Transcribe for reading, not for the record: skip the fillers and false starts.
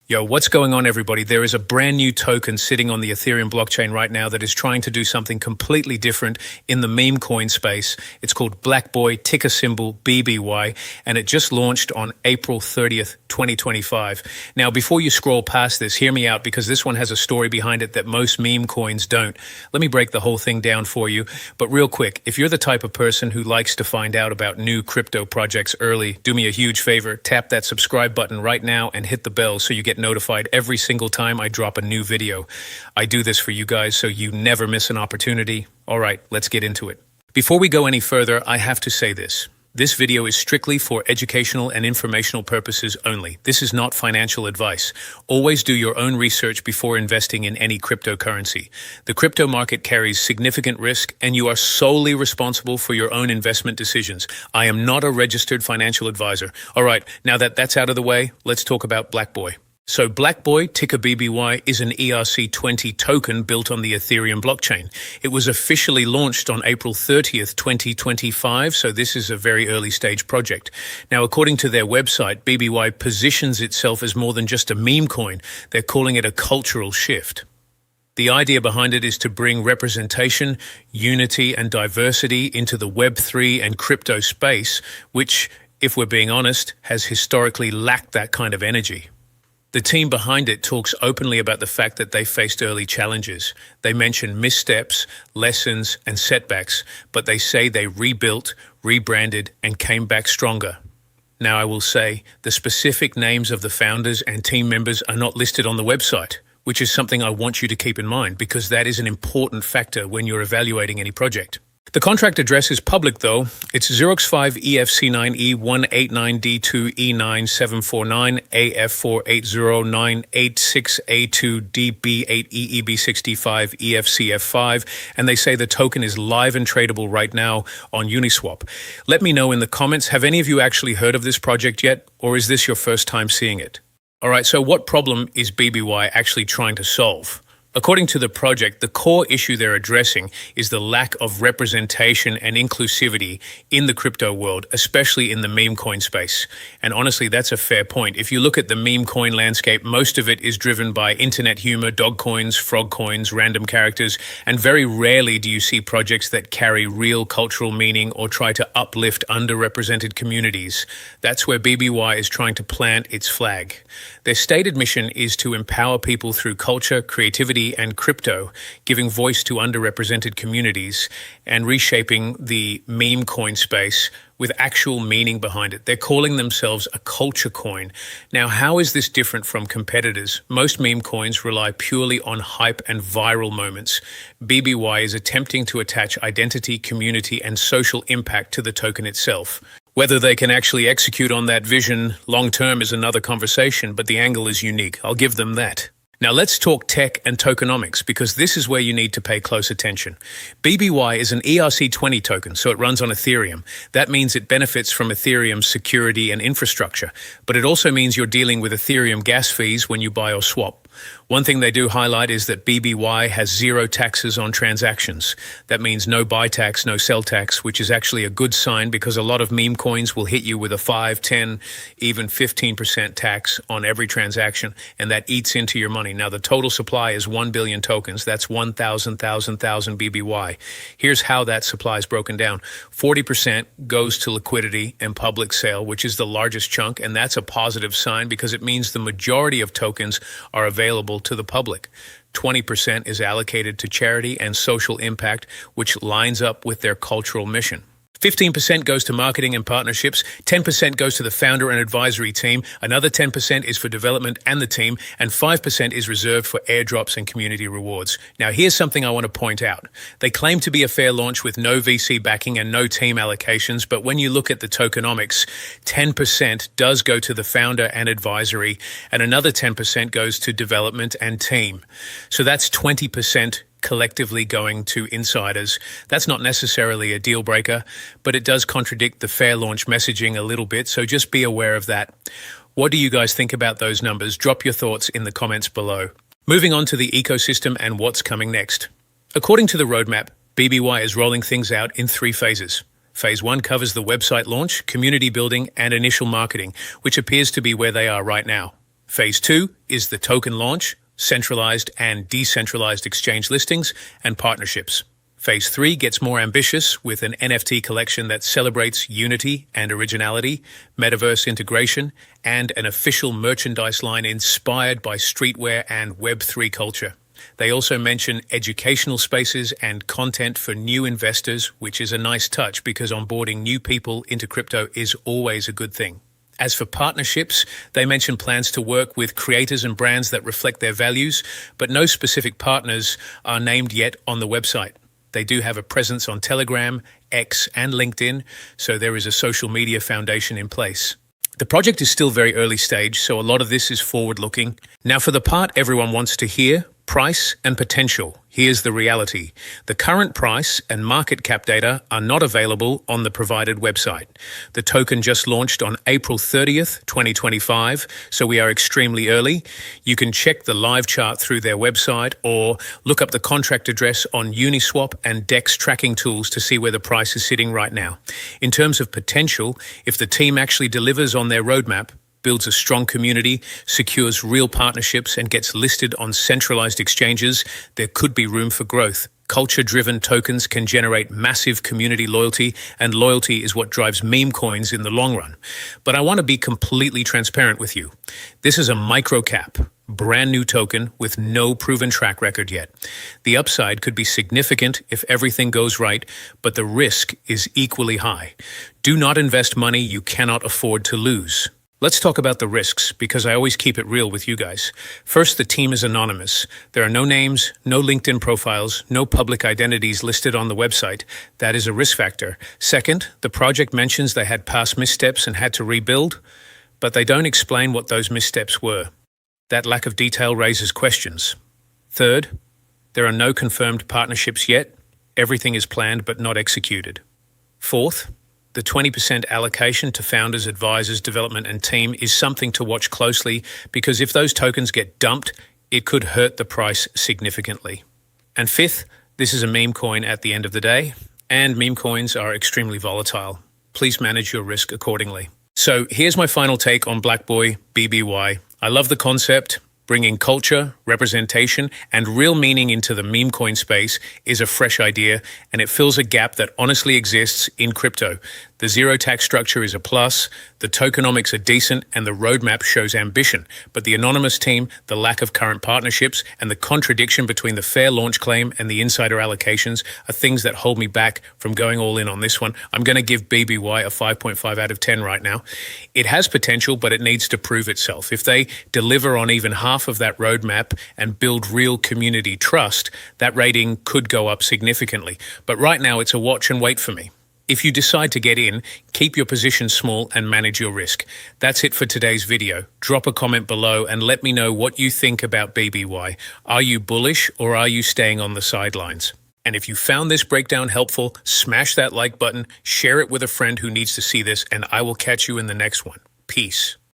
Yo, what's going on, everybody? There is a brand new token sitting on the Ethereum blockchain right now that is trying to do something completely different in the meme coin space. It's called BlackBoy, ticker symbol BBY, and it just launched on April 30th, 2025. Now, before you scroll past this, hear me out because this one has a story behind it that most meme coins don't. Let me break the whole thing down for you. But real quick, if you're the type of person who likes to find out about new crypto projects early, do me a huge favor, tap that subscribe button right now and hit the bell so you get notified every single time I drop a new video. I do this for you guys so you never miss an opportunity. All right, let's get into it. Before we go any further, I have to say this. This video is strictly for educational and informational purposes only. This is not financial advice. Always do your own research before investing in any cryptocurrency. The crypto market carries significant risk, and you are solely responsible for your own investment decisions. I am not a registered financial advisor. All right, now that that's out of the way, let's talk about BlackBoy. So BlackBoy, ticker BBY, is an ERC20 token built on the Ethereum blockchain. It was officially launched on April 30th, 2025, so this is a very early stage project. Now, according to their website, BBY positions itself as more than just a meme coin. They're calling it a cultural shift. The idea behind it is to bring representation, unity, and diversity into the Web3 and crypto space, which, if we're being honest, has historically lacked that kind of energy. The team behind it talks openly about the fact that they faced early challenges. They mention missteps, lessons, and setbacks, but they say they rebuilt, rebranded, and came back stronger. Now, I will say the specific names of the founders and team members are not listed on the website, which is something I want you to keep in mind because that is an important factor when you're evaluating any project. The contract address is public, though. It's Xerox 5 EFC9E189D2E9749 AF4809886A2DB8EEB65 EFCF5, and they say the token is live and tradable right now on Uniswap. Let me know in the comments, have any of you actually heard of this project yet, or is this your first time seeing it? All right, so what problem is BBY actually trying to solve? According to the project, the core issue they're addressing is the lack of representation and inclusivity in the crypto world, especially in the meme coin space. And honestly, that's a fair point. If you look at the meme coin landscape, most of it is driven by internet humor, dog coins, frog coins, random characters, and very rarely do you see projects that carry real cultural meaning or try to uplift underrepresented communities. That's where BBY is trying to plant its flag. Their stated mission is to empower people through culture, creativity, and crypto, giving voice to underrepresented communities and reshaping the meme coin space with actual meaning behind it. They're calling themselves a culture coin. Now, how is this different from competitors? Most meme coins rely purely on hype and viral moments. BBY is attempting to attach identity, community, and social impact to the token itself. Whether they can actually execute on that vision long-term is another conversation, but the angle is unique. I'll give them that. Now let's talk tech and tokenomics because this is where you need to pay close attention. BBY is an ERC20 token, so it runs on Ethereum. That means it benefits from Ethereum's security and infrastructure, but it also means you're dealing with Ethereum gas fees when you buy or swap. One thing they do highlight is that BBY has zero taxes on transactions. That means no buy tax, no sell tax, which is actually a good sign because a lot of meme coins will hit you with a 5, 10, even 15% tax on every transaction, and that eats into your money. Now, the total supply is 1 billion tokens. That's 1,000 BBY. Here's how that supply is broken down. 40% goes to liquidity and public sale, which is the largest chunk, and that's a positive sign because it means the majority of tokens are available to the public. 20% is allocated to charity and social impact, which lines up with their cultural mission. 15% goes to marketing and partnerships, 10% goes to the founder and advisory team, another 10% is for development and the team, and 5% is reserved for airdrops and community rewards. Now, here's something I want to point out. They claim to be a fair launch with no VC backing and no team allocations, but when you look at the tokenomics, 10% does go to the founder and advisory, and another 10% goes to development and team. So that's 20% collectively going to insiders. That's not necessarily a deal breaker, but it does contradict the fair launch messaging a little bit, so just be aware of that. What do you guys think about those numbers? Drop your thoughts in the comments below. Moving on to the ecosystem and what's coming next. According to the roadmap, BBY is rolling things out in 3 phases. Phase 1 covers the website launch, community building, and initial marketing, which appears to be where they are right now. Phase 2 is the token launch, centralized and decentralized exchange listings, and partnerships. Phase 3 gets more ambitious with an NFT collection that celebrates unity and originality, metaverse integration, and an official merchandise line inspired by streetwear and Web3 culture. They also mention educational spaces and content for new investors, which is a nice touch because onboarding new people into crypto is always a good thing. As for partnerships, they mention plans to work with creators and brands that reflect their values, but no specific partners are named yet on the website. They do have a presence on Telegram, X, and LinkedIn, so there is a social media foundation in place. The project is still very early stage, so a lot of this is forward-looking. Now for the part everyone wants to hear, price and potential. Here's the reality. The current price and market cap data are not available on the provided website. The token just launched on April 30th, 2025, so we are extremely early. You can check the live chart through their website or look up the contract address on Uniswap and DEX tracking tools to see where the price is sitting right now. In terms of potential, if the team actually delivers on their roadmap, builds a strong community, secures real partnerships, and gets listed on centralized exchanges, there could be room for growth. Culture-driven tokens can generate massive community loyalty, and loyalty is what drives meme coins in the long run. But I want to be completely transparent with you. This is a micro-cap, brand new token with no proven track record yet. The upside could be significant if everything goes right, but the risk is equally high. Do not invest money you cannot afford to lose. Let's talk about the risks, because I always keep it real with you guys. First, the team is anonymous. There are no names, no LinkedIn profiles, no public identities listed on the website. That is a risk factor. Second, the project mentions they had past missteps and had to rebuild, but they don't explain what those missteps were. That lack of detail raises questions. Third, there are no confirmed partnerships yet. Everything is planned but not executed. Fourth, the 20% allocation to founders, advisors, development, and team is something to watch closely because if those tokens get dumped, it could hurt the price significantly. And fifth, this is a meme coin at the end of the day, and meme coins are extremely volatile. Please manage your risk accordingly. So here's my final take on Blackboy BBY. I love the concept. Bringing culture, representation, and real meaning into the meme coin space is a fresh idea, and it fills a gap that honestly exists in crypto. The zero tax structure is a plus, the tokenomics are decent, and the roadmap shows ambition. But the anonymous team, the lack of current partnerships, and the contradiction between the fair launch claim and the insider allocations are things that hold me back from going all in on this one. I'm going to give BBY a 5.5 out of 10 right now. It has potential, but it needs to prove itself. If they deliver on even half of that roadmap and build real community trust, that rating could go up significantly. But right now, it's a watch and wait for me. If you decide to get in, keep your position small and manage your risk. That's it for today's video. Drop a comment below and let me know what you think about BBY. Are you bullish or are you staying on the sidelines? And if you found this breakdown helpful, smash that like button, share it with a friend who needs to see this, and I will catch you in the next one. Peace.